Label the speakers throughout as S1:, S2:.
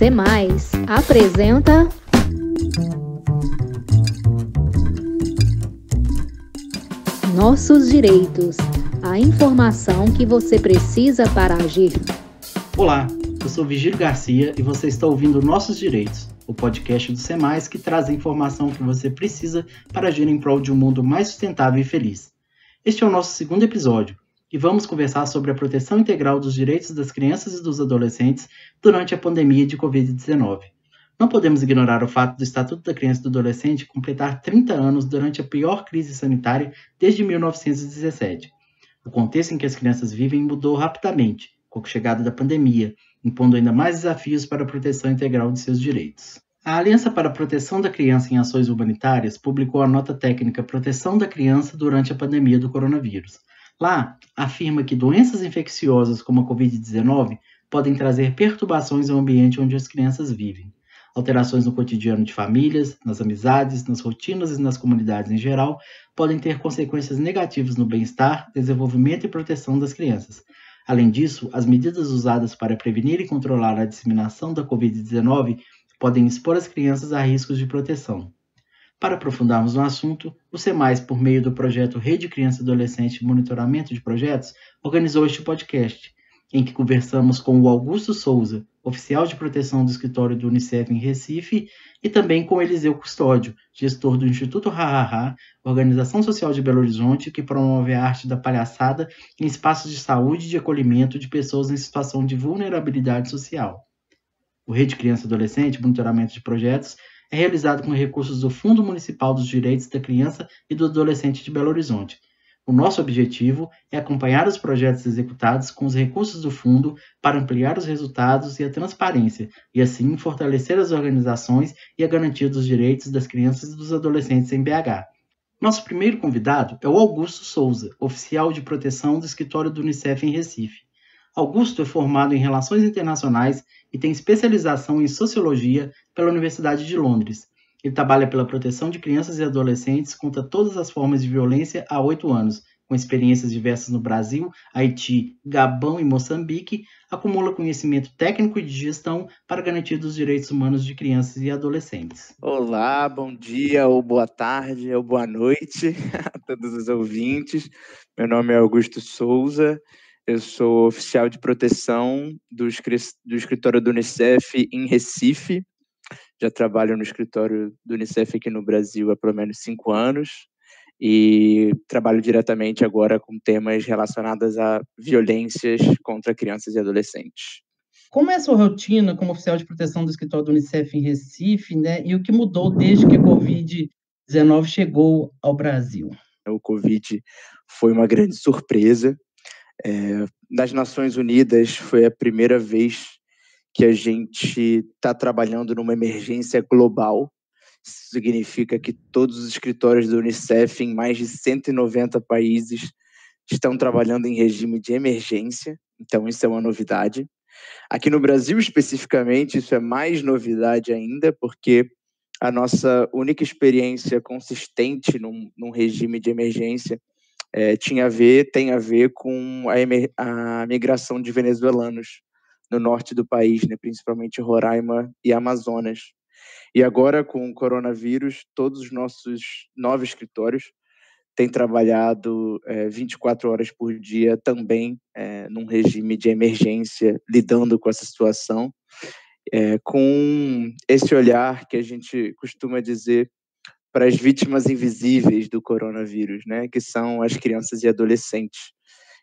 S1: Semais apresenta Nossos Direitos, a informação que você precisa para agir.
S2: Olá, eu sou Vigílio Garcia e você está ouvindo Nossos Direitos, o podcast do Semais que traz a informação que você precisa para agir em prol de um mundo mais sustentável e feliz. Este é o nosso segundo episódio e vamos conversar sobre a proteção integral dos direitos das crianças e dos adolescentes durante a pandemia de Covid-19. Não podemos ignorar o fato do Estatuto da Criança e do Adolescente completar 30 anos durante a pior crise sanitária desde 1917. O contexto em que as crianças vivem mudou rapidamente com a chegada da pandemia, impondo ainda mais desafios para a proteção integral de seus direitos. A Aliança para a Proteção da Criança em Ações Humanitárias publicou a nota técnica Proteção da Criança durante a pandemia do coronavírus. Lá, afirma que doenças infecciosas como a Covid-19 podem trazer perturbações ao ambiente onde as crianças vivem. Alterações no cotidiano de famílias, nas amizades, nas rotinas e nas comunidades em geral podem ter consequências negativas no bem-estar, desenvolvimento e proteção das crianças. Além disso, as medidas usadas para prevenir e controlar a disseminação da Covid-19 podem expor as crianças a riscos de proteção. Para aprofundarmos no assunto, o SEMAIS, por meio do projeto Rede Criança e Adolescente e Monitoramento de Projetos, organizou este podcast, em que conversamos com o Augusto Souza, oficial de proteção do escritório do Unicef em Recife, e também com Eliseu Custódio, gestor do Instituto Hahaha, organização social de Belo Horizonte que promove a arte da palhaçada em espaços de saúde e de acolhimento de pessoas em situação de vulnerabilidade social. O Rede Criança e Adolescente, Monitoramento de Projetos, é realizado com recursos do Fundo Municipal dos Direitos da Criança e do Adolescente de Belo Horizonte. O nosso objetivo é acompanhar os projetos executados com os recursos do fundo para ampliar os resultados e a transparência, e assim fortalecer as organizações e a garantia dos direitos das crianças e dos adolescentes em BH. Nosso primeiro convidado é o Augusto Souza, oficial de proteção do escritório do Unicef em Recife. Augusto é formado em Relações Internacionais e tem especialização em Sociologia pela Universidade de Londres. Ele trabalha pela proteção de crianças e adolescentes contra todas as formas de violência há 8 anos, com experiências diversas no Brasil, Haiti, Gabão e Moçambique, acumula conhecimento técnico e de gestão para garantir os direitos humanos de crianças e adolescentes.
S3: Olá, bom dia, ou boa tarde, ou boa noite a todos os ouvintes. Meu nome é Augusto Souza, eu sou oficial de proteção do escritório do Unicef em Recife. Já trabalho no escritório do Unicef aqui no Brasil há pelo menos 5 anos e trabalho diretamente agora com temas relacionados a violências contra crianças e adolescentes.
S2: Como é a sua rotina como oficial de proteção do escritório do Unicef em Recife, né? E o que mudou desde que a Covid-19 chegou ao Brasil?
S3: O Covid foi uma grande surpresa. Nas Nações Unidas foi a primeira vez que a gente está trabalhando numa emergência global. Isso significa que todos os escritórios do Unicef em mais de 190 países estão trabalhando em regime de emergência, então isso é uma novidade. Aqui no Brasil, especificamente, isso é mais novidade ainda, porque a nossa única experiência consistente num regime de emergência tem a ver com a migração de venezuelanos no norte do país, né, principalmente Roraima e Amazonas. E agora, com o coronavírus, todos os nossos 9 escritórios têm trabalhado 24 horas por dia também num regime de emergência, lidando com essa situação, com esse olhar que a gente costuma dizer para as vítimas invisíveis do coronavírus, né, que são as crianças e adolescentes.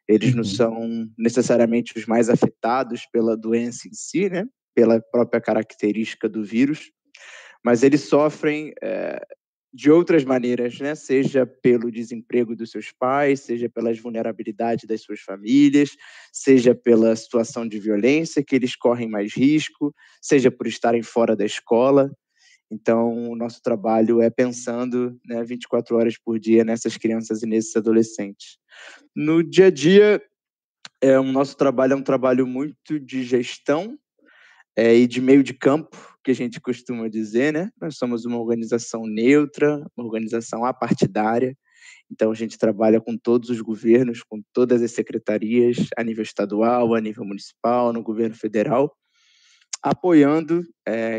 S3: Eles não são necessariamente os mais afetados pela doença em si, né, pela própria característica do vírus, mas eles sofrem de outras maneiras, né, seja pelo desemprego dos seus pais, seja pelas vulnerabilidades das suas famílias, seja pela situação de violência que eles correm mais risco, seja por estarem fora da escola. Então, o nosso trabalho é pensando, né, 24 horas por dia nessas crianças e nesses adolescentes. No dia a dia, o nosso trabalho é um trabalho muito de gestão e de meio de campo, que a gente costuma dizer, né? Nós somos uma organização neutra, uma organização apartidária, então a gente trabalha com todos os governos, com todas as secretarias, a nível estadual, a nível municipal, no governo federal, apoiando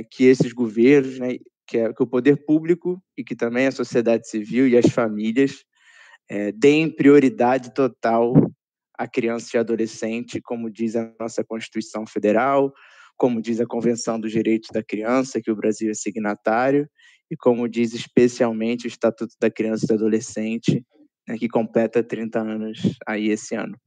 S3: que esses governos, né, que o poder público e que também a sociedade civil e as famílias deem prioridade total à criança e adolescente, como diz a nossa Constituição Federal, como diz a Convenção dos Direitos da Criança, que o Brasil é signatário, e como diz especialmente o Estatuto da Criança e do Adolescente, né, que completa 30 anos aí esse ano.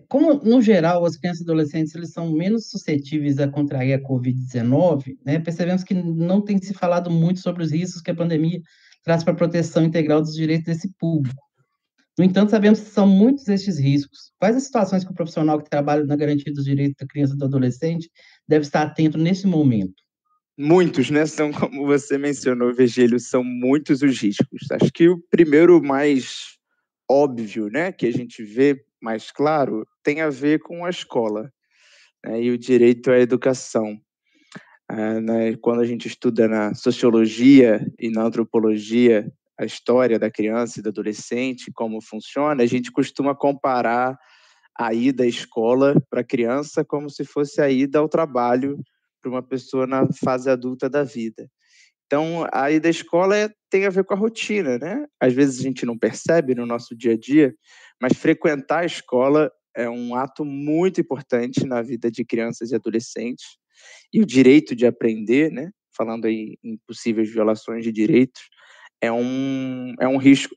S2: Como, no geral, as crianças e adolescentes eles são menos suscetíveis a contrair a Covid-19, né, percebemos que não tem se falado muito sobre os riscos que a pandemia traz para a proteção integral dos direitos desse público. No entanto, sabemos que são muitos estes riscos. Quais as situações que o profissional que trabalha na garantia dos direitos da criança e do adolescente deve estar atento nesse momento?
S3: Muitos, né? São, como você mencionou, Virgílio, são muitos os riscos. Acho que o primeiro mais óbvio, né, que a gente vê mais claro, tem a ver com a escola, né, e o direito à educação. Né, quando a gente estuda na sociologia e na antropologia a história da criança e do adolescente, como funciona, a gente costuma comparar a ida à escola para a criança como se fosse a ida ao trabalho para uma pessoa na fase adulta da vida. Então, a ida à escola tem a ver com a rotina, né? Às vezes a gente não percebe no nosso dia a dia, mas frequentar a escola é um ato muito importante na vida de crianças e adolescentes. E o direito de aprender, né? Falando aí em possíveis violações de direitos, é um risco,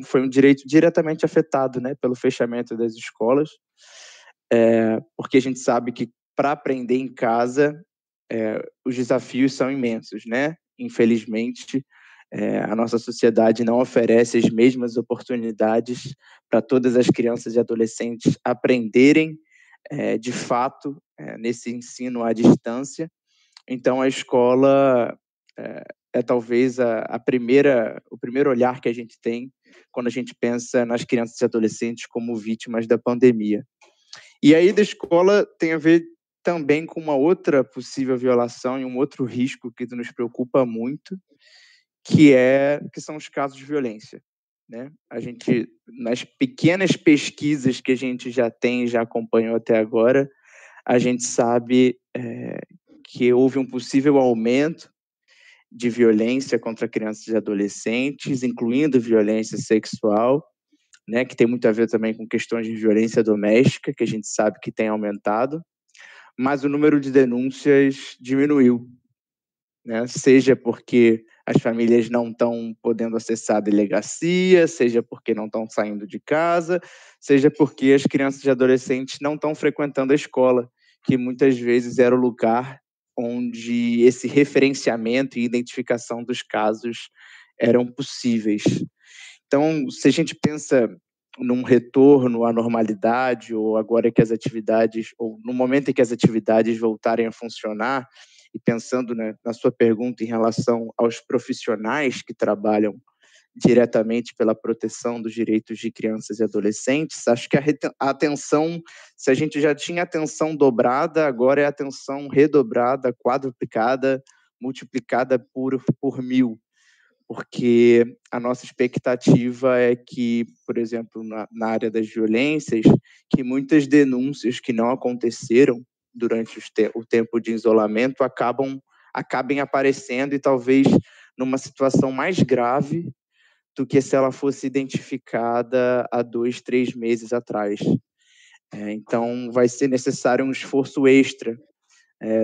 S3: foi um direito diretamente afetado, né, pelo fechamento das escolas, porque a gente sabe que para aprender em casa, os desafios são imensos, né? Infelizmente, a nossa sociedade não oferece as mesmas oportunidades para todas as crianças e adolescentes aprenderem, de fato, nesse ensino à distância. Então, a escola talvez o primeiro olhar que a gente tem quando a gente pensa nas crianças e adolescentes como vítimas da pandemia. E aí da escola tem a ver também com uma outra possível violação e um outro risco que nos preocupa muito, que são os casos de violência, né? A gente, nas pequenas pesquisas que a gente já tem, já acompanhou até agora, a gente sabe que houve um possível aumento de violência contra crianças e adolescentes, incluindo violência sexual, né, que tem muito a ver também com questões de violência doméstica, que a gente sabe que tem aumentado, mas o número de denúncias diminuiu, né? Seja porque as famílias não estão podendo acessar a delegacia, seja porque não estão saindo de casa, seja porque as crianças e adolescentes não estão frequentando a escola, que muitas vezes era o lugar onde esse referenciamento e identificação dos casos eram possíveis. Então, se a gente pensa num retorno à normalidade, ou agora que as atividades, ou no momento em que as atividades voltarem a funcionar, e pensando, né, na sua pergunta em relação aos profissionais que trabalham diretamente pela proteção dos direitos de crianças e adolescentes, acho que a atenção, se a gente já tinha atenção dobrada, agora é atenção redobrada, quadruplicada, multiplicada por 1000, porque a nossa expectativa é que, por exemplo, na área das violências, que muitas denúncias que não aconteceram durante o tempo de isolamento acabem aparecendo, e talvez numa situação mais grave do que se ela fosse identificada há 2, 3 meses atrás. Então, vai ser necessário um esforço extra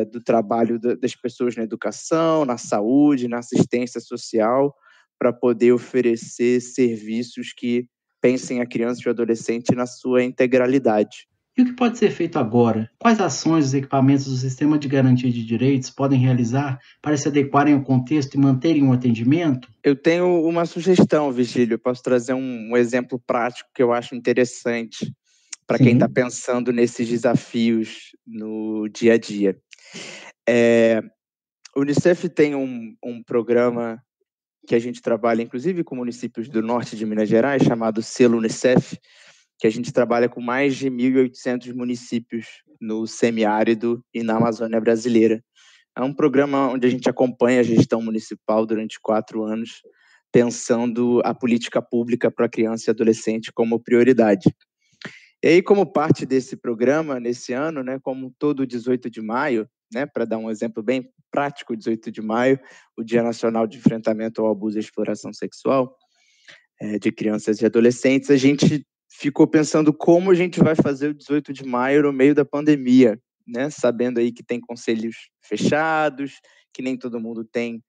S3: do trabalho das pessoas na educação, na saúde, na assistência social, para poder oferecer serviços que pensem a criança e o adolescente na sua integralidade.
S2: E o que pode ser feito agora? Quais ações os equipamentos do Sistema de Garantia de Direitos podem realizar para se adequarem ao contexto e manterem o atendimento?
S3: Eu tenho uma sugestão, Virgílio. Eu posso trazer um exemplo prático que eu acho interessante para quem está pensando nesses desafios no dia a dia. O Unicef tem um programa que a gente trabalha, inclusive, com municípios do norte de Minas Gerais, chamado Selo Unicef, que a gente trabalha com mais de 1.800 municípios no semiárido e na Amazônia brasileira. É um programa onde a gente acompanha a gestão municipal durante 4 anos, pensando a política pública para criança e adolescente como prioridade. E aí, como parte desse programa, nesse ano, né, como todo 18 de maio, né? Para dar um exemplo bem prático, 18 de maio, o Dia Nacional de Enfrentamento ao Abuso e Exploração Sexual de crianças e adolescentes, a gente ficou pensando como a gente vai fazer o 18 de maio no meio da pandemia, né? Sabendo aí que tem conselhos fechados, que nem todo mundo tem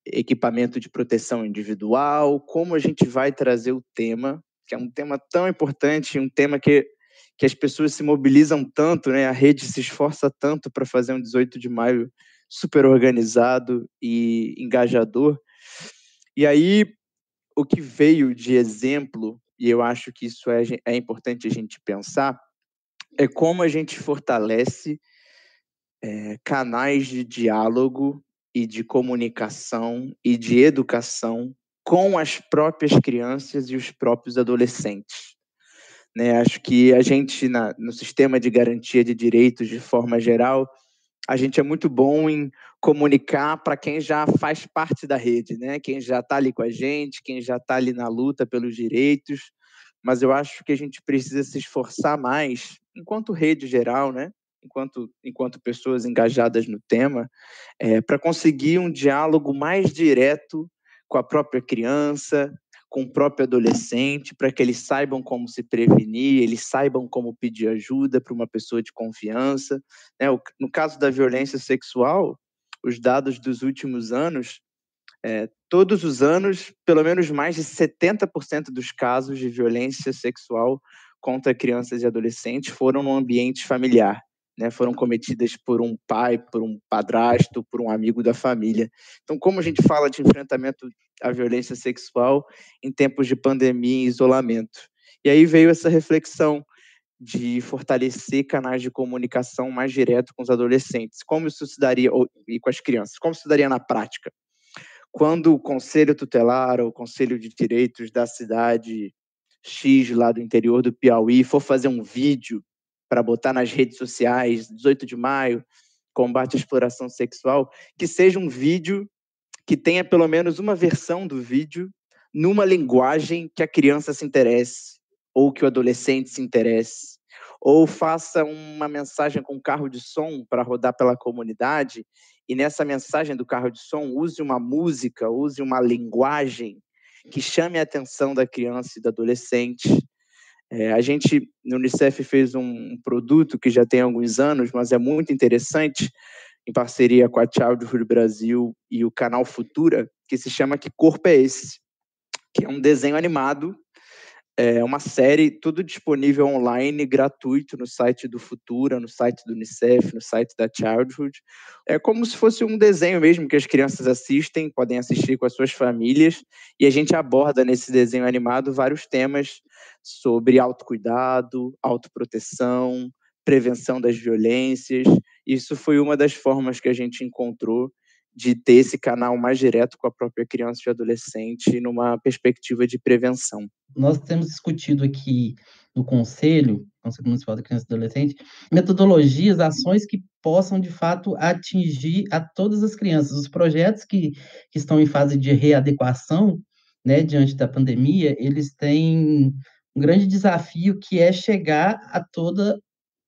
S3: equipamento de proteção individual, como a gente vai trazer o tema, que é um tema tão importante, um tema que as pessoas se mobilizam tanto, né? A rede se esforça tanto para fazer um 18 de maio super organizado e engajador. E aí, o que veio de exemplo, e eu acho que isso é importante a gente pensar, é como a gente fortalece canais de diálogo e de comunicação e de educação com as próprias crianças e os próprios adolescentes. Né? Acho que a gente, no sistema de garantia de direitos, de forma geral, a gente é muito bom em comunicar para quem já faz parte da rede, né? Quem já está ali com a gente, quem já está ali na luta pelos direitos, mas eu acho que a gente precisa se esforçar mais, enquanto rede geral, né? Enquanto pessoas engajadas no tema, para conseguir um diálogo mais direto com a própria criança, com o próprio adolescente, para que eles saibam como se prevenir, eles saibam como pedir ajuda para uma pessoa de confiança. Né? No caso da violência sexual, os dados dos últimos anos, todos os anos, pelo menos mais de 70% dos casos de violência sexual contra crianças e adolescentes foram no ambiente familiar. Né, foram cometidas por um pai, por um padrasto, por um amigo da família. Então, como a gente fala de enfrentamento à violência sexual em tempos de pandemia e isolamento? E aí veio essa reflexão de fortalecer canais de comunicação mais direto com os adolescentes. Como isso se daria, e com as crianças? Como isso se daria na prática? Quando o Conselho Tutelar ou o Conselho de Direitos da cidade X, lá do interior do Piauí, for fazer um vídeo para botar nas redes sociais, 18 de maio, combate à exploração sexual, que seja um vídeo que tenha pelo menos uma versão do vídeo numa linguagem que a criança se interesse, ou que o adolescente se interesse, ou faça uma mensagem com carro de som para rodar pela comunidade, e nessa mensagem do carro de som use uma música, use uma linguagem que chame a atenção da criança e do adolescente. A gente, no Unicef, fez um produto que já tem alguns anos, mas é muito interessante, em parceria com a Childhood Brasil e o canal Futura, que se chama Que Corpo é Esse? Que é um desenho animado, uma série, tudo disponível online, gratuito, no site do Futura, no site do Unicef, no site da Childhood. É como se fosse um desenho mesmo que as crianças assistem, podem assistir com as suas famílias, e a gente aborda nesse desenho animado vários temas sobre autocuidado, autoproteção, prevenção das violências. Isso foi uma das formas que a gente encontrou de ter esse canal mais direto com a própria criança e adolescente numa perspectiva de prevenção.
S4: Nós temos discutido aqui no Conselho Municipal da Criança e Adolescente, metodologias, ações que possam, de fato, atingir a todas as crianças. Os projetos que estão em fase de readequação, né, diante da pandemia, eles têm um grande desafio, que é chegar a toda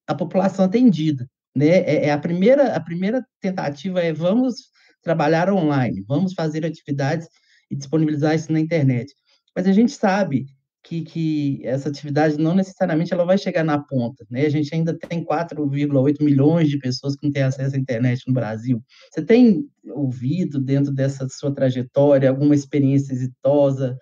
S4: a população atendida, né? A primeira tentativa é: vamos trabalhar online, vamos fazer atividades e disponibilizar isso na internet. Mas a gente sabe que essa atividade não necessariamente ela vai chegar na ponta, né? A gente ainda tem 4,8 milhões de pessoas que não têm acesso à internet no Brasil. Você tem ouvido, dentro dessa sua trajetória, alguma experiência exitosa,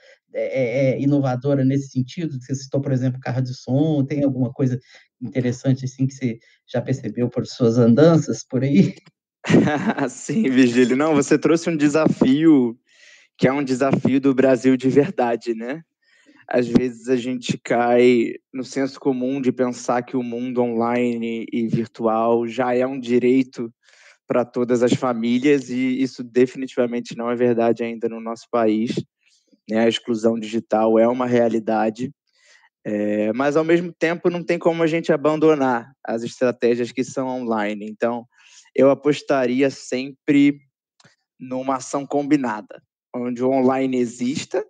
S4: inovadora nesse sentido? Você citou, por exemplo, carro de som. Tem alguma coisa interessante assim que você já percebeu por suas andanças por aí?
S3: Sim, Virgílio. Não, você trouxe um desafio que é um desafio do Brasil de verdade, né? Às vezes a gente cai no senso comum de pensar que o mundo online e virtual já é um direito para todas as famílias, e isso definitivamente não é verdade ainda no nosso país. Né? A exclusão digital é uma realidade, mas ao mesmo tempo não tem como a gente abandonar as estratégias que são online. Então, eu apostaria sempre numa ação combinada, onde o online exista,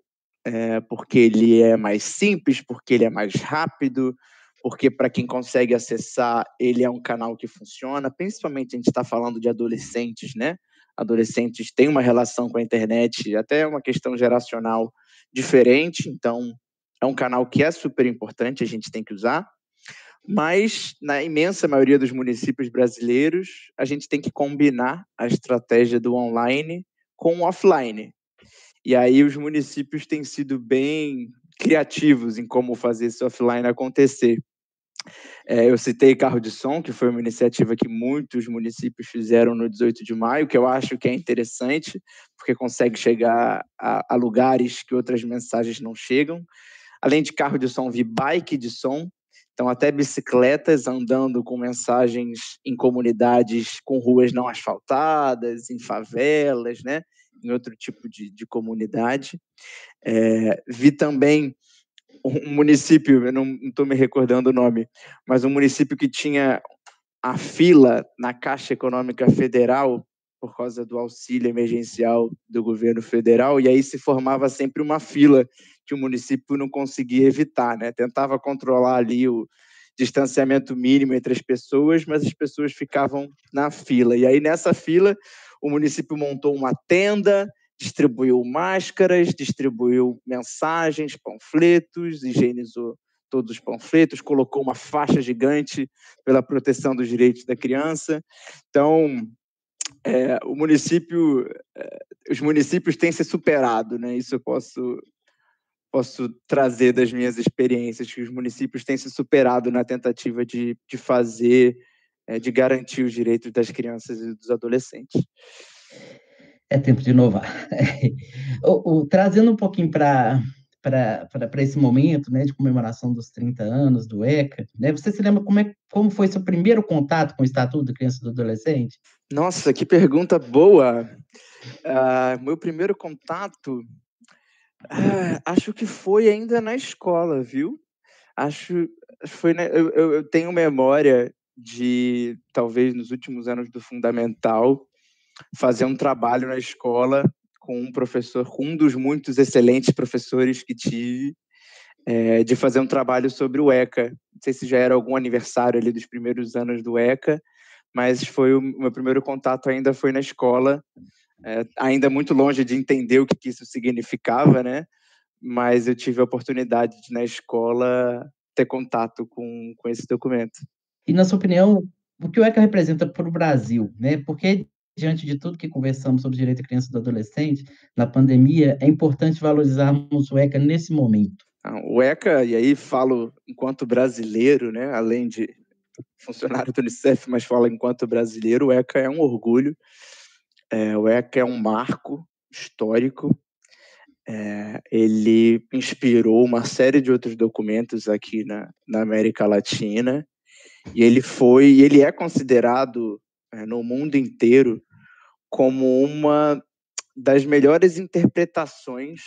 S3: porque ele é mais simples, porque ele é mais rápido, porque para quem consegue acessar, ele é um canal que funciona, principalmente a gente está falando de adolescentes, né? Adolescentes têm uma relação com a internet, até uma questão geracional diferente, então é um canal que é super importante, a gente tem que usar, mas na imensa maioria dos municípios brasileiros, a gente tem que combinar a estratégia do online com o offline. E aí os municípios têm sido bem criativos em como fazer esse offline acontecer. Eu citei carro de som, que foi uma iniciativa que muitos municípios fizeram no 18 de maio, que eu acho que é interessante, porque consegue chegar a lugares que outras mensagens não chegam. Além de carro de som, vi bike de som, então até bicicletas andando com mensagens em comunidades com ruas não asfaltadas, em favelas, né? Em outro tipo de comunidade. Vi também um município, eu não estou me recordando o nome, mas um município que tinha a fila na Caixa Econômica Federal por causa do auxílio emergencial do governo federal, e aí se formava sempre uma fila que o município não conseguia evitar, né? Tentava controlar ali o distanciamento mínimo entre as pessoas, mas as pessoas ficavam na fila. E aí nessa fila, o município montou uma tenda, distribuiu máscaras, distribuiu mensagens, panfletos, higienizou todos os panfletos, colocou uma faixa gigante pela proteção dos direitos da criança. Então, os municípios têm se superado, né? Isso eu posso trazer das minhas experiências, que os municípios têm se superado na tentativa de fazer, de garantir os direitos das crianças e dos adolescentes.
S4: É tempo de inovar. Trazendo um pouquinho para esse momento, né, de comemoração dos 30 anos do ECA, né, você se lembra como foi seu primeiro contato com o Estatuto da Criança e do Adolescente?
S3: Nossa, que pergunta boa! Meu primeiro contato, acho que foi ainda na escola, viu? Eu tenho memória de, talvez nos últimos anos do fundamental, fazer um trabalho na escola com um professor, com um dos muitos excelentes professores que tive, de fazer um trabalho sobre o ECA. Não sei se já era algum aniversário ali dos primeiros anos do ECA, mas foi o meu primeiro contato ainda foi na escola, ainda muito longe de entender o que isso significava, né? Mas eu tive a oportunidade de, na escola, ter contato com esse documento.
S4: E, na sua opinião, o que o ECA representa para o Brasil, né? Porque, diante de tudo que conversamos sobre direito da criança e do adolescente, na pandemia, é importante valorizarmos o ECA nesse momento.
S3: O ECA, e aí falo enquanto brasileiro, né? Além de funcionário do Unicef, mas falo enquanto brasileiro, o ECA é um orgulho, o ECA é um marco histórico, ele inspirou uma série de outros documentos aqui na América Latina, e ele é considerado no mundo inteiro como uma das melhores interpretações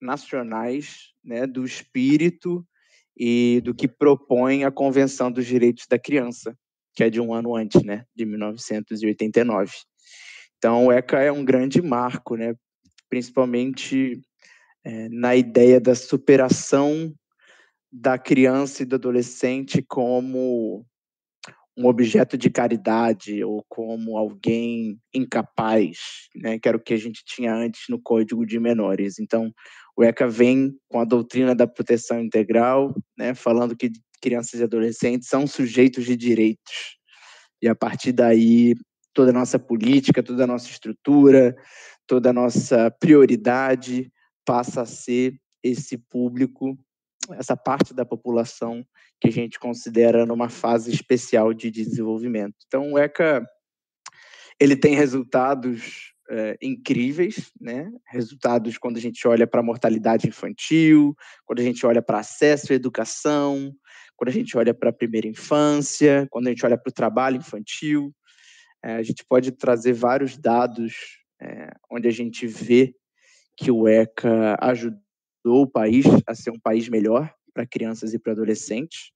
S3: nacionais, né, do espírito e do que propõe a Convenção dos Direitos da Criança, que é de um ano antes, né, de 1989. Então, o ECA é um grande marco, né, principalmente na ideia da superação da criança e do adolescente como um objeto de caridade ou como alguém incapaz, né, que era o que a gente tinha antes no Código de Menores. Então, o ECA vem com a doutrina da proteção integral, né, falando que crianças e adolescentes são sujeitos de direitos. E a partir daí, toda a nossa política, toda a nossa estrutura, toda a nossa prioridade passa a ser esse público, essa parte da população que a gente considera numa fase especial de desenvolvimento. Então, o ECA, ele tem resultados incríveis, né? Resultados quando a gente olha para a mortalidade infantil, quando a gente olha para acesso à educação, quando a gente olha para a primeira infância, quando a gente olha para o trabalho infantil. A gente pode trazer vários dados onde a gente vê que o ECA ajudou o país a ser um país melhor para crianças e para adolescentes.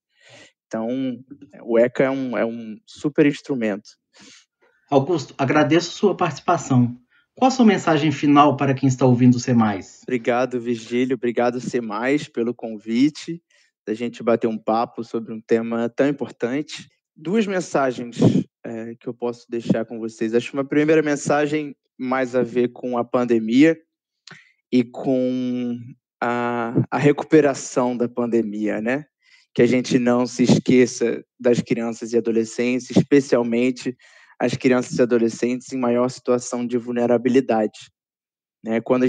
S3: Então, o ECA é um super instrumento.
S2: Augusto, agradeço sua participação. Qual a sua mensagem final para quem está ouvindo o C+?
S3: Obrigado, Virgílio. Obrigado, C+, pelo convite. da gente bater um papo sobre um tema tão importante. Duas mensagens que eu posso deixar com vocês. Acho uma primeira mensagem mais a ver com a pandemia e com a recuperação da pandemia, né? Que a gente não se esqueça das crianças e adolescentes, especialmente as crianças e adolescentes em maior situação de vulnerabilidade, né? Quando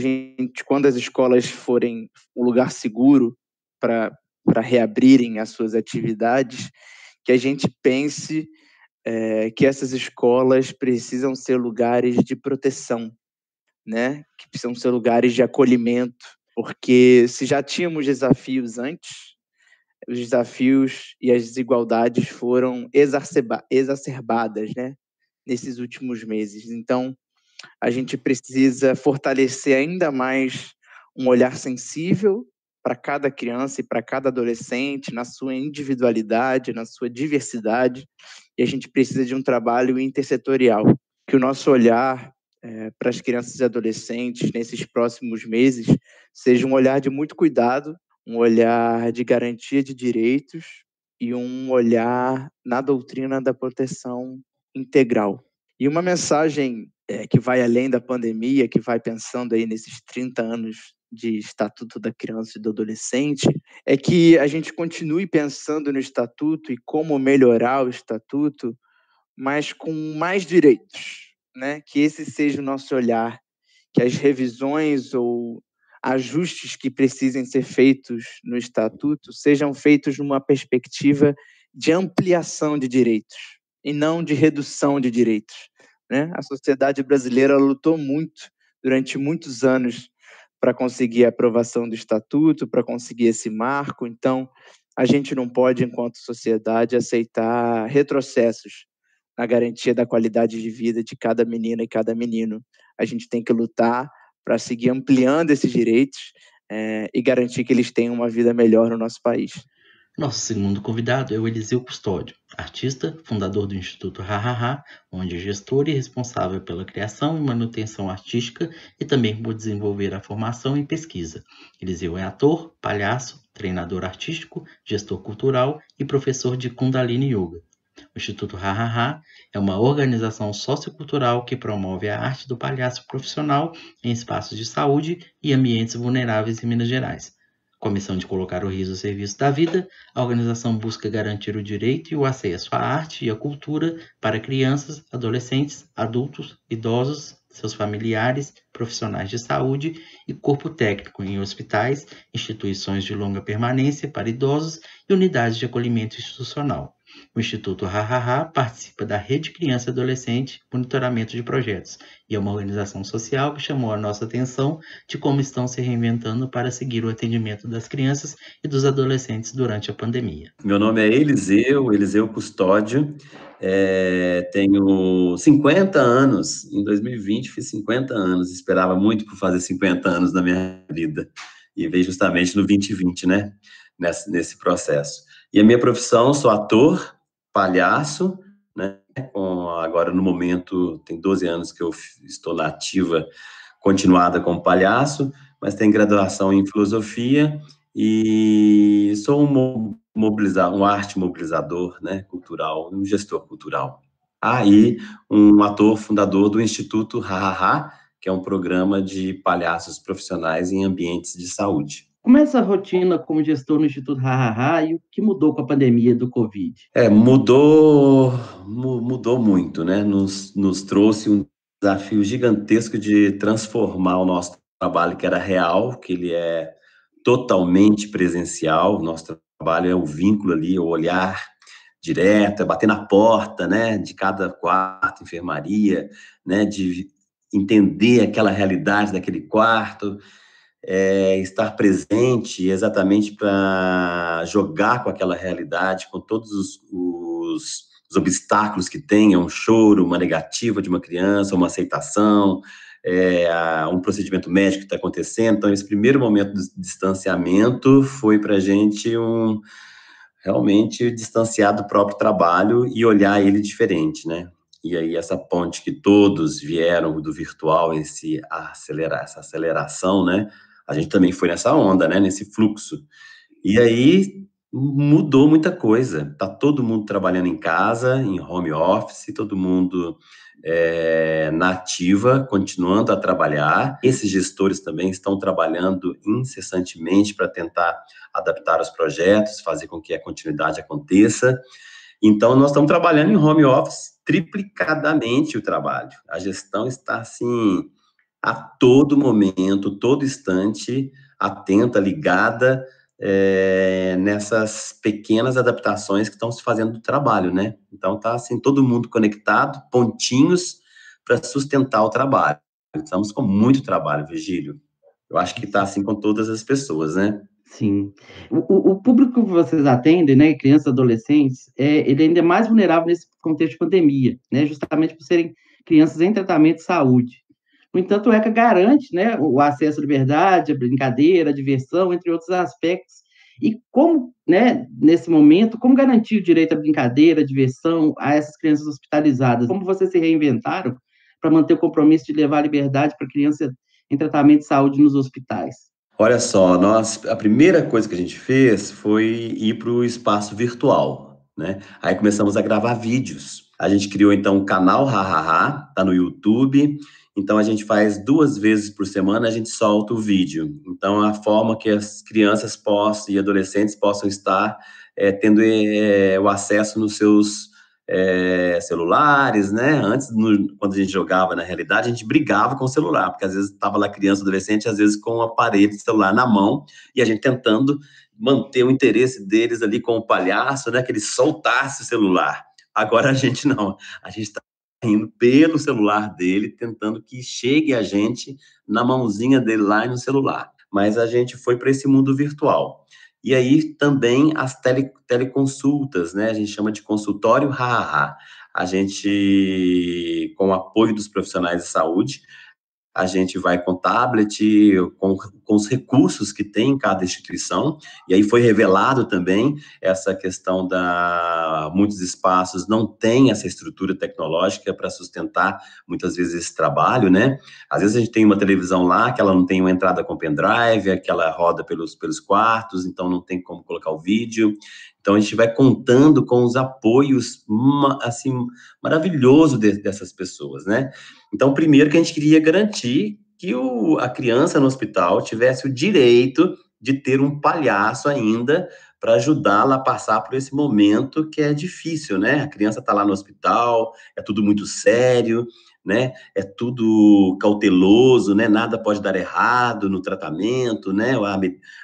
S3: as escolas forem um lugar seguro para reabrirem as suas atividades, que a gente pense que essas escolas precisam ser lugares de proteção, né? Que precisam ser lugares de acolhimento, porque se já tínhamos desafios antes, os desafios e as desigualdades foram exacerbadas, né? Nesses últimos meses. Então, a gente precisa fortalecer ainda mais um olhar sensível para cada criança e para cada adolescente, na sua individualidade, na sua diversidade, e a gente precisa de um trabalho intersetorial, que o nosso olhar para as crianças e adolescentes nesses próximos meses seja um olhar de muito cuidado, um olhar de garantia de direitos e um olhar na doutrina da proteção integral. E uma mensagem que vai além da pandemia, que vai pensando aí nesses 30 anos de Estatuto da Criança e do Adolescente, é que a gente continue pensando no Estatuto e como melhorar o Estatuto, mas com mais direitos, né? Que esse seja o nosso olhar, que as revisões ou ajustes que precisem ser feitos no Estatuto sejam feitos numa perspectiva de ampliação de direitos e não de redução de direitos, né? A sociedade brasileira lutou muito durante muitos anos para conseguir a aprovação do Estatuto, para conseguir esse marco. Então, a gente não pode, enquanto sociedade, aceitar retrocessos na garantia da qualidade de vida de cada menina e cada menino. A gente tem que lutar para seguir ampliando esses direitos e garantir que eles tenham uma vida melhor no nosso país.
S2: Nosso segundo convidado é o Eliseu Custódio, artista, fundador do Instituto Hahaha, onde é gestor e responsável pela criação e manutenção artística e também por desenvolver a formação e pesquisa. Eliseu é ator, palhaço, treinador artístico, gestor cultural e professor de Kundalini Yoga. O Instituto Hahaha é uma organização sociocultural que promove a arte do palhaço profissional em espaços de saúde e ambientes vulneráveis em Minas Gerais. Com a missão de colocar o riso ao serviço da vida, a organização busca garantir o direito e o acesso à arte e à cultura para crianças, adolescentes, adultos, idosos, seus familiares, profissionais de saúde e corpo técnico em hospitais, instituições de longa permanência para idosos e unidades de acolhimento institucional. O Instituto Hahaha participa da Rede Criança e Adolescente Monitoramento de Projetos e é uma organização social que chamou a nossa atenção de como estão se reinventando para seguir o atendimento das crianças e dos adolescentes durante a pandemia.
S5: Meu nome é Eliseu Custódio, tenho 50 anos, em 2020 fiz 50 anos, esperava muito por fazer 50 anos na minha vida, e veio justamente no 2020, né, nesse processo. E a minha profissão, sou ator, palhaço, né, agora no momento tem 12 anos que eu estou na ativa continuada como palhaço, mas tenho graduação em filosofia e sou um arte mobilizador, né, cultural, um gestor cultural. E um ator fundador do Instituto Hahaha, que é um programa de palhaços profissionais em ambientes de saúde.
S2: Como é essa rotina como gestor no Instituto Hahaha e o que mudou com a pandemia do Covid?
S5: Mudou muito, né? Nos trouxe um desafio gigantesco de transformar o nosso trabalho, que era real, que ele é totalmente presencial. O nosso trabalho é o vínculo ali, o olhar direto, é bater na porta, né? De cada quarto, enfermaria, né? De entender aquela realidade daquele quarto, estar presente exatamente para jogar com aquela realidade, com todos os obstáculos que tem, um choro, uma negativa de uma criança, uma aceitação, um procedimento médico que está acontecendo. Então, esse primeiro momento de distanciamento foi para a gente realmente distanciar do próprio trabalho e olhar ele diferente, né? E aí essa ponte que todos vieram do virtual, essa aceleração, né? A gente também foi nessa onda, né? Nesse fluxo. E aí mudou muita coisa. Está todo mundo trabalhando em casa, em home office, todo mundo na ativa, continuando a trabalhar. Esses gestores também estão trabalhando incessantemente para tentar adaptar os projetos, fazer com que a continuidade aconteça. Então, nós estamos trabalhando em home office triplicadamente o trabalho. A gestão está, assim, a todo momento, todo instante, atenta, ligada, nessas pequenas adaptações que estão se fazendo do trabalho, né? Então, tá, assim, todo mundo conectado, pontinhos para sustentar o trabalho. Estamos com muito trabalho, Virgílio. Eu acho que está assim com todas as pessoas, né?
S4: Sim. O público que vocês atendem, né, crianças e adolescentes, ele ainda é mais vulnerável nesse contexto de pandemia, né, justamente por serem crianças em tratamento de saúde. No entanto, o ECA garante, né, o acesso à liberdade, à brincadeira, à diversão, entre outros aspectos. E como, né, nesse momento, como garantir o direito à brincadeira, à diversão a essas crianças hospitalizadas? Como vocês se reinventaram para manter o compromisso de levar a liberdade para criança em tratamento de saúde nos hospitais?
S5: Olha só, a primeira coisa que a gente fez foi ir para o espaço virtual, né? Aí começamos a gravar vídeos. A gente criou, então, um canal Hahaha, tá no YouTube. Então, a gente faz 2 vezes por semana, a gente solta o vídeo. Então, a forma que as crianças e adolescentes possam estar tendo o acesso nos seus celulares, né? Antes, quando a gente jogava, na realidade, a gente brigava com o celular, porque às vezes estava lá criança, adolescente, às vezes com um aparelho de celular na mão, e a gente tentando manter o interesse deles ali com o palhaço, né? Que eles soltassem o celular. Agora a gente não, a gente está indo pelo celular dele, tentando que chegue a gente na mãozinha dele lá no celular. Mas a gente foi para esse mundo virtual. E aí também as teleconsultas, né? A gente chama de consultório Hahaha. A gente, com o apoio dos profissionais de saúde, a gente vai com tablet, com os recursos que tem em cada instituição, e aí foi revelado também essa questão muitos espaços não têm essa estrutura tecnológica para sustentar, muitas vezes, esse trabalho, né? Às vezes a gente tem uma televisão lá, que ela não tem uma entrada com pendrive, que ela roda pelos quartos, então não tem como colocar o vídeo. Então, a gente vai contando com os apoios, assim, maravilhosos dessas pessoas, né? Então, primeiro que a gente queria garantir que a criança no hospital tivesse o direito de ter um palhaço ainda para ajudá-la a passar por esse momento que é difícil, né? A criança está lá no hospital, é tudo muito sério, né? É tudo cauteloso, né? Nada pode dar errado no tratamento, né?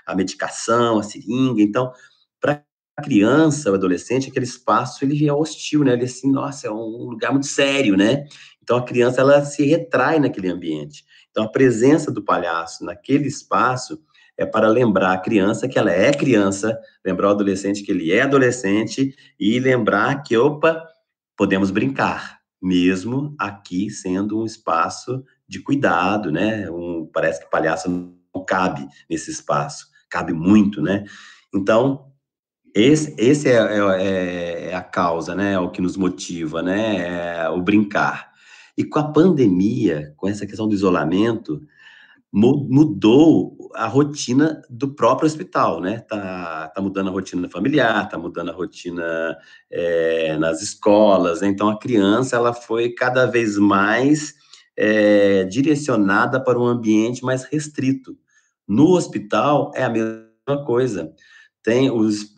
S5: A medicação, a seringa. Então, para a criança, o adolescente, aquele espaço, ele é hostil, né? Ele, assim, nossa, é um lugar muito sério, né? Então, a criança, ela se retrai naquele ambiente. Então, a presença do palhaço naquele espaço é para lembrar a criança que ela é criança, lembrar o adolescente que ele é adolescente e lembrar que, opa, podemos brincar, mesmo aqui sendo um espaço de cuidado, né? Parece que o palhaço não cabe nesse espaço, cabe muito, né? Então, esse é a causa, né? É o que nos motiva, né? É o brincar. E com a pandemia, com essa questão do isolamento, mudou a rotina do próprio hospital, né? Tá mudando a rotina familiar, tá mudando a rotina nas escolas, né? Então a criança ela foi cada vez mais direcionada para um ambiente mais restrito. No hospital é a mesma coisa.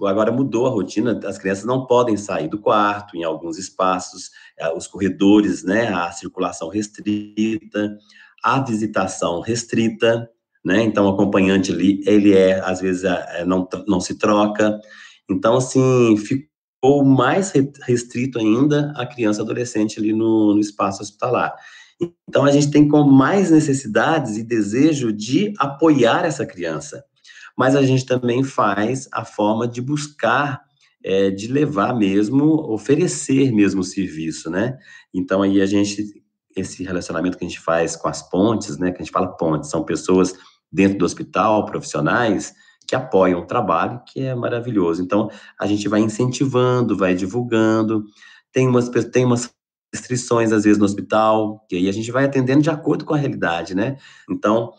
S5: Agora mudou a rotina, as crianças não podem sair do quarto, em alguns espaços, os corredores, né, a circulação restrita, a visitação restrita, né, então o acompanhante ali, ele às vezes, não se troca, então, assim, ficou mais restrito ainda a criança e adolescente ali no espaço hospitalar. Então, a gente tem com mais necessidades e desejo de apoiar essa criança, mas a gente também faz a forma de buscar, de levar mesmo, oferecer mesmo o serviço, né? Então, aí esse relacionamento que a gente faz com as pontes, né? Que a gente fala pontes, são pessoas dentro do hospital, profissionais, que apoiam o trabalho, que é maravilhoso. Então, a gente vai incentivando, vai divulgando, tem umas restrições, às vezes, no hospital, que aí a gente vai atendendo de acordo com a realidade, né? Então,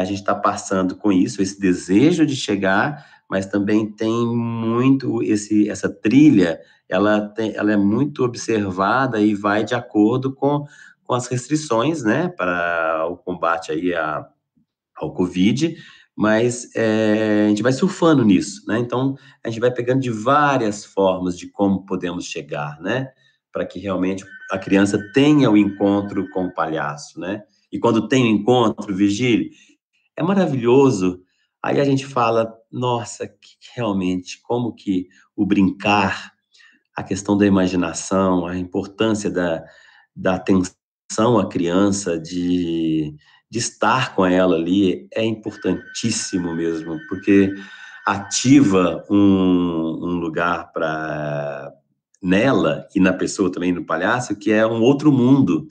S5: a gente está passando com isso, esse desejo de chegar mas também tem muito essa trilha, ela é muito observada e vai de acordo com as restrições, né, para o combate aí ao Covid, mas a gente vai surfando nisso, né? Então, a gente vai pegando de várias formas de como podemos chegar, né? Para que realmente a criança tenha o encontro com o palhaço, né? E quando tem o encontro, Virgílio, é maravilhoso. Aí a gente fala, nossa, realmente, como que o brincar, a questão da imaginação, a importância da atenção à criança, de estar com ela ali, é importantíssimo mesmo, porque ativa um lugar nela e na pessoa também, no palhaço, que é um outro mundo.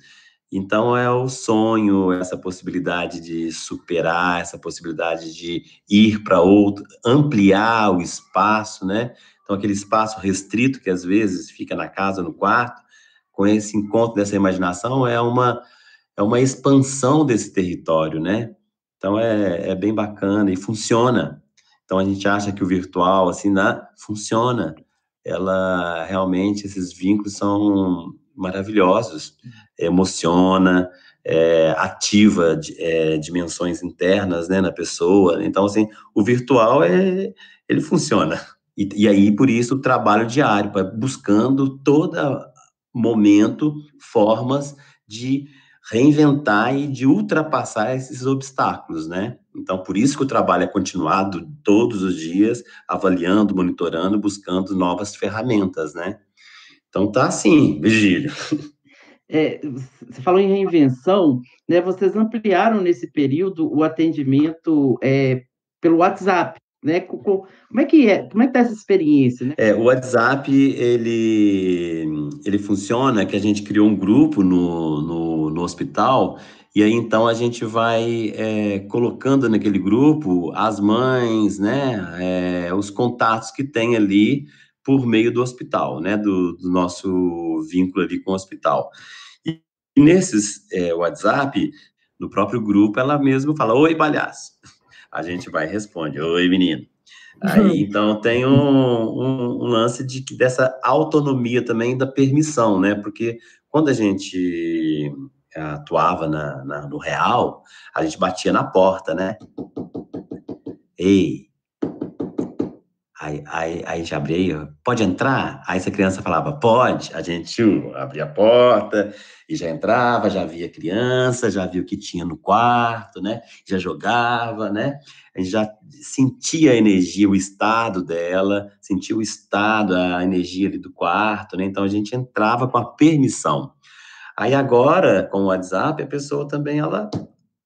S5: Então, é o sonho, essa possibilidade de superar, essa possibilidade de ir para outro, ampliar o espaço, né? Então, aquele espaço restrito que às vezes fica na casa, no quarto, com esse encontro dessa imaginação, é uma expansão desse território, né? Então, é bem bacana e funciona. Então, a gente acha que o virtual, assim, funciona. Ela, realmente, esses vínculos são maravilhosos. Emociona, ativa dimensões internas, né, na pessoa. Então, assim, o virtual, ele funciona. E aí, por isso, o trabalho diário, buscando todo momento formas de reinventar e de ultrapassar esses obstáculos, né? Então, por isso que o trabalho é continuado todos os dias, avaliando, monitorando, buscando novas ferramentas, né? Então, tá assim, Virgílio.
S4: Você falou em reinvenção, né? Vocês ampliaram nesse período o atendimento pelo WhatsApp, né? Como é que é? Como é que está essa experiência, né?
S5: O WhatsApp, ele funciona, que a gente criou um grupo no hospital, e aí então a gente vai colocando naquele grupo as mães, né, os contatos que tem ali por meio do hospital, né, do nosso vínculo ali com o hospital. E nesses WhatsApp, no próprio grupo, ela mesma fala, oi, palhaço. A gente vai e responde, oi, menino. Aí, então, tem um lance dessa autonomia também da permissão, né? Porque quando a gente atuava no real, a gente batia na porta, né? Ei! Aí a gente abria, pode entrar? Aí essa criança falava, pode. A gente abria a porta e já entrava, já via a criança, já via o que tinha no quarto, né? Já jogava, né? A gente já sentia a energia, o estado dela, sentia o estado, a energia ali do quarto, né? Então a gente entrava com a permissão. Aí agora, com o WhatsApp, a pessoa também, ela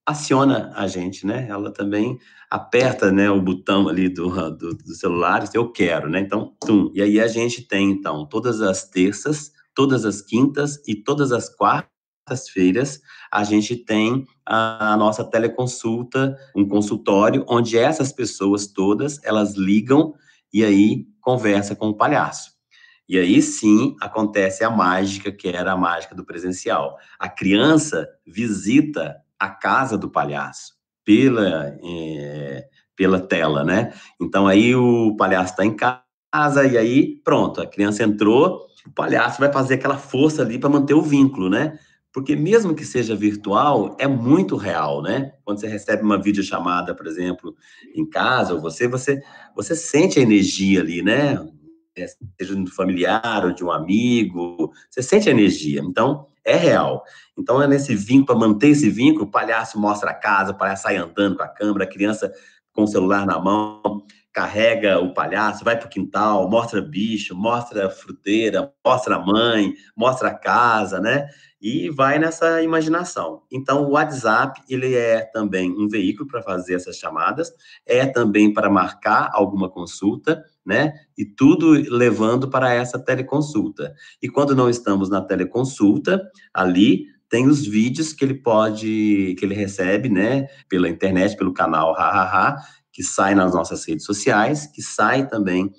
S5: aciona a gente, né? Ela também aperta, né, o botão ali do celular, diz, eu quero, né? Então, tum. E aí a gente tem, então, todas as terças, todas as quintas e todas as quartas-feiras, a gente tem a nossa teleconsulta, um consultório, onde essas pessoas todas, elas ligam e aí conversa com o palhaço. E aí sim acontece a mágica, que era a mágica do presencial. A criança visita a casa do palhaço pela tela, né? Então aí o palhaço está em casa e aí pronto, a criança entrou, o palhaço vai fazer aquela força ali para manter o vínculo, né? Porque mesmo que seja virtual, é muito real, né? Quando você recebe uma videochamada, por exemplo, em casa, ou você sente a energia ali, né? Seja de um familiar ou de um amigo, você sente a energia, então é real. Então é nesse vínculo, para manter esse vínculo, o palhaço mostra a casa, o palhaço sai andando com a câmera, a criança com o celular na mão, carrega o palhaço, vai pro quintal, mostra bicho, mostra fruteira, mostra a mãe, mostra a casa, né? E vai nessa imaginação. Então, o WhatsApp, ele é também um veículo para fazer essas chamadas, é também para marcar alguma consulta, né? E tudo levando para essa teleconsulta. E quando não estamos na teleconsulta, ali tem os vídeos que ele recebe, né? Pela internet, pelo canal Hahaha, que sai nas nossas redes sociais, que sai também,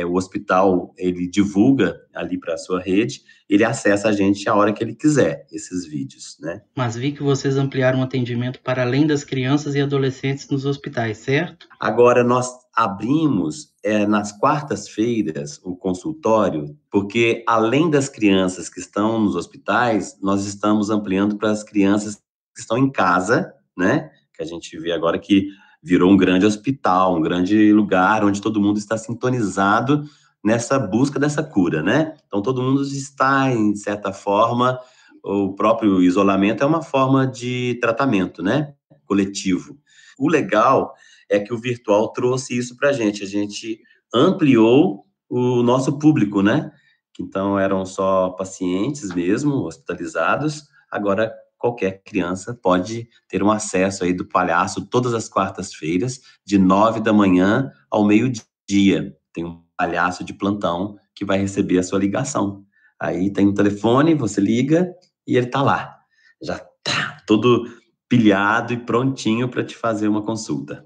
S5: o hospital, ele divulga ali para a sua rede, ele acessa a gente a hora que ele quiser, esses vídeos, né?
S2: Mas vi que vocês ampliaram o atendimento para além das crianças e adolescentes nos hospitais, certo?
S5: Agora, nós abrimos nas quartas-feiras o consultório, porque além das crianças que estão nos hospitais, nós estamos ampliando para as crianças que estão em casa, né? Que a gente vê agora que virou um grande hospital, um grande lugar onde todo mundo está sintonizado nessa busca dessa cura, né? Então, todo mundo está, em certa forma, o próprio isolamento é uma forma de tratamento, né? Coletivo. O legal é que o virtual trouxe isso para a gente ampliou o nosso público, né? Então, eram só pacientes mesmo, hospitalizados, agora qualquer criança pode ter um acesso aí do palhaço todas as quartas-feiras, de 9 da manhã ao meio-dia. Tem um palhaço de plantão que vai receber a sua ligação. Aí tem um telefone, você liga e ele tá lá. Já tá todo pilhado e prontinho para te fazer uma consulta.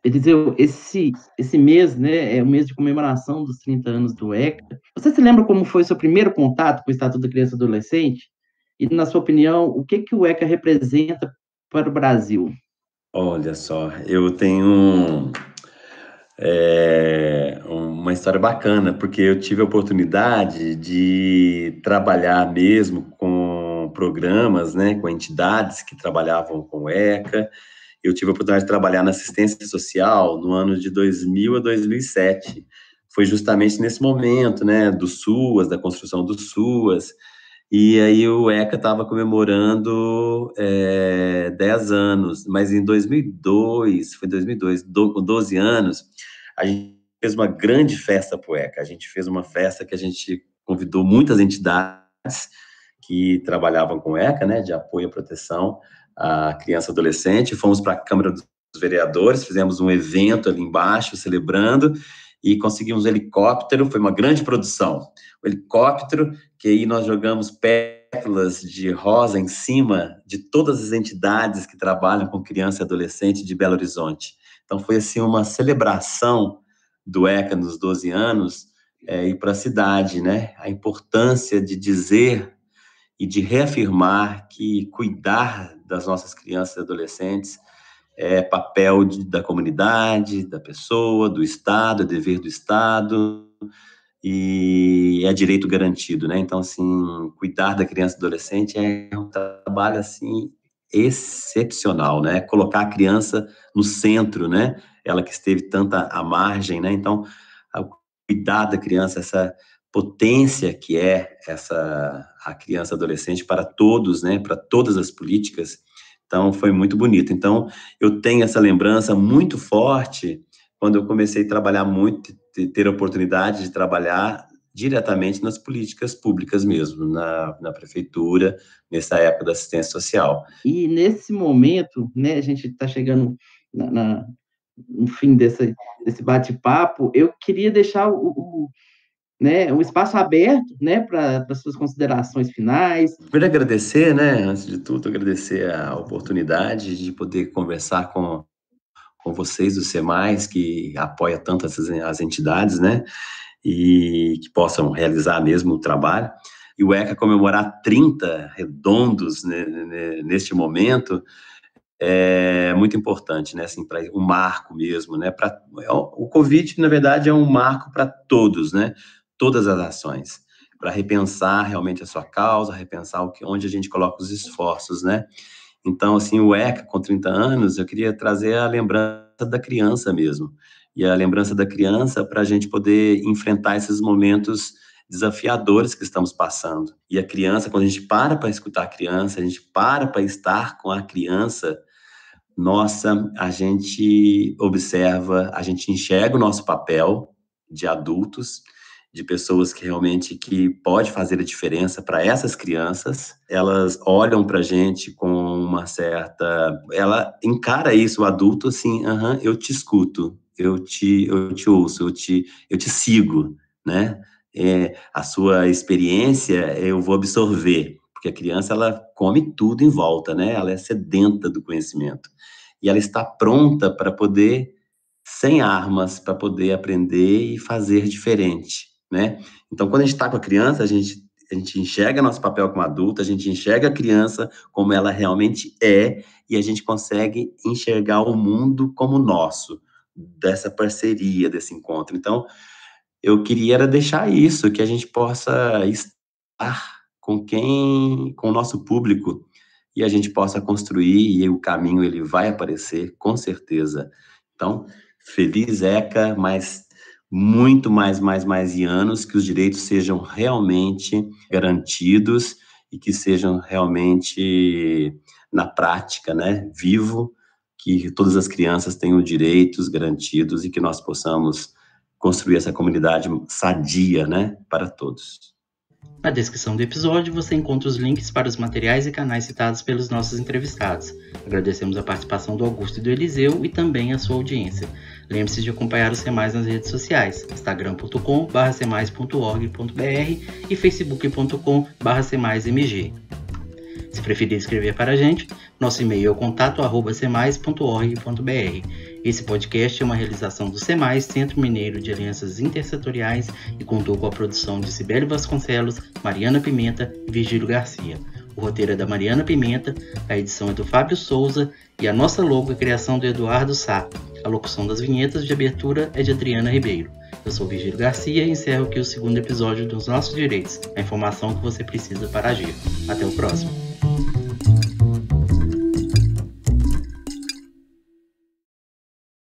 S4: Eliseu, esse mês, né, é o mês de comemoração dos 30 anos do ECA. Você se lembra como foi o seu primeiro contato com o Estatuto da Criança e do Adolescente? E, na sua opinião, o que o ECA representa para o Brasil?
S5: Olha só, eu tenho uma história bacana, porque eu tive a oportunidade de trabalhar mesmo com programas, né, com entidades que trabalhavam com o ECA. Eu tive a oportunidade de trabalhar na assistência social no ano de 2000 a 2007. Foi justamente nesse momento, né, do SUAS, da construção do SUAS, e aí o ECA estava comemorando 10 anos, mas em 2002, com 12 anos, a gente fez uma grande festa para o ECA. A gente fez uma festa que a gente convidou muitas entidades que trabalhavam com o ECA, né, de apoio à proteção à criança e adolescente. Fomos para a Câmara dos Vereadores, fizemos um evento ali embaixo, celebrando, e conseguimos um helicóptero, foi uma grande produção. O helicóptero, que aí nós jogamos pétalas de rosa em cima de todas as entidades que trabalham com criança e adolescente de Belo Horizonte. Então foi assim uma celebração do ECA nos 12 anos e para a cidade, né? A importância de dizer e de reafirmar que cuidar das nossas crianças e adolescentes é papel da comunidade, da pessoa, do Estado, é dever do Estado e é direito garantido, né? Então, assim, cuidar da criança e adolescente é um trabalho, assim, excepcional, né? Colocar a criança no centro, né? Ela que esteve tanta à margem, né? Então, cuidar da criança, essa potência que é a criança e adolescente para todos, né? Para todas as políticas. Então, foi muito bonito. Então, eu tenho essa lembrança muito forte quando eu comecei a trabalhar muito, ter a oportunidade de trabalhar diretamente nas políticas públicas mesmo, na prefeitura, nessa época da assistência social.
S4: E nesse momento, né, a gente está chegando no fim desse bate-papo, eu queria deixar né, um espaço aberto, né, para as suas considerações finais.
S5: Primeiro agradecer, né, antes de tudo, agradecer a oportunidade de poder conversar com vocês do SEMAIS, que apoia tanto as entidades, né, e que possam realizar mesmo o trabalho. E o ECA comemorar 30 redondos neste momento é muito importante, né, assim, para um marco mesmo, né, o Covid, na verdade, é um marco para todos, né, todas as ações, para repensar realmente a sua causa, repensar onde a gente coloca os esforços, né. Então, assim, o ECA, com 30 anos, eu queria trazer a lembrança da criança mesmo, e a lembrança da criança para a gente poder enfrentar esses momentos desafiadores que estamos passando. E a criança, quando a gente para escutar a criança, a gente para estar com a criança, nossa, a gente observa, a gente enxerga o nosso papel de adultos, de pessoas que realmente que pode fazer a diferença para essas crianças. Elas olham para a gente com uma certa... Ela encara isso, o adulto, assim, eu te escuto, eu te ouço, eu te sigo, né? A sua experiência eu vou absorver, porque a criança, ela come tudo em volta, né? Ela é sedenta do conhecimento. E ela está pronta para poder, sem armas, para poder aprender e fazer diferente, né? Então, quando a gente está com a criança, a gente enxerga nosso papel como adulto, a gente enxerga a criança como ela realmente é, e a gente consegue enxergar o mundo como nosso, dessa parceria, desse encontro. Então, eu queria era deixar isso, que a gente possa estar com o nosso público, e a gente possa construir, e o caminho ele vai aparecer, com certeza. Então, feliz ECA, mas muito mais anos, que os direitos sejam realmente garantidos e que sejam realmente, na prática, né, vivo, que todas as crianças tenham direitos garantidos e que nós possamos construir essa comunidade sadia, né, para todos.
S2: Na descrição do episódio você encontra os links para os materiais e canais citados pelos nossos entrevistados. Agradecemos a participação do Augusto e do Eliseu e também a sua audiência. Lembre-se de acompanhar o Semais nas redes sociais, instagram.com/semais.org.br e facebook.com/semaismg. Se preferir escrever para a gente, nosso e-mail é o contato@semais.org.br. Esse podcast é uma realização do SEMAIS, Centro Mineiro de Alianças Intersetoriais, e contou com a produção de Cibele Vasconcelos, Mariana Pimenta e Virgílio Garcia. O roteiro é da Mariana Pimenta, a edição é do Fábio Souza e a nossa logo é criação do Eduardo Sá. A locução das vinhetas de abertura é de Adriana Ribeiro. Eu sou Virgílio Garcia e encerro aqui o segundo episódio dos Nossos Direitos, a informação que você precisa para agir. Até o próximo.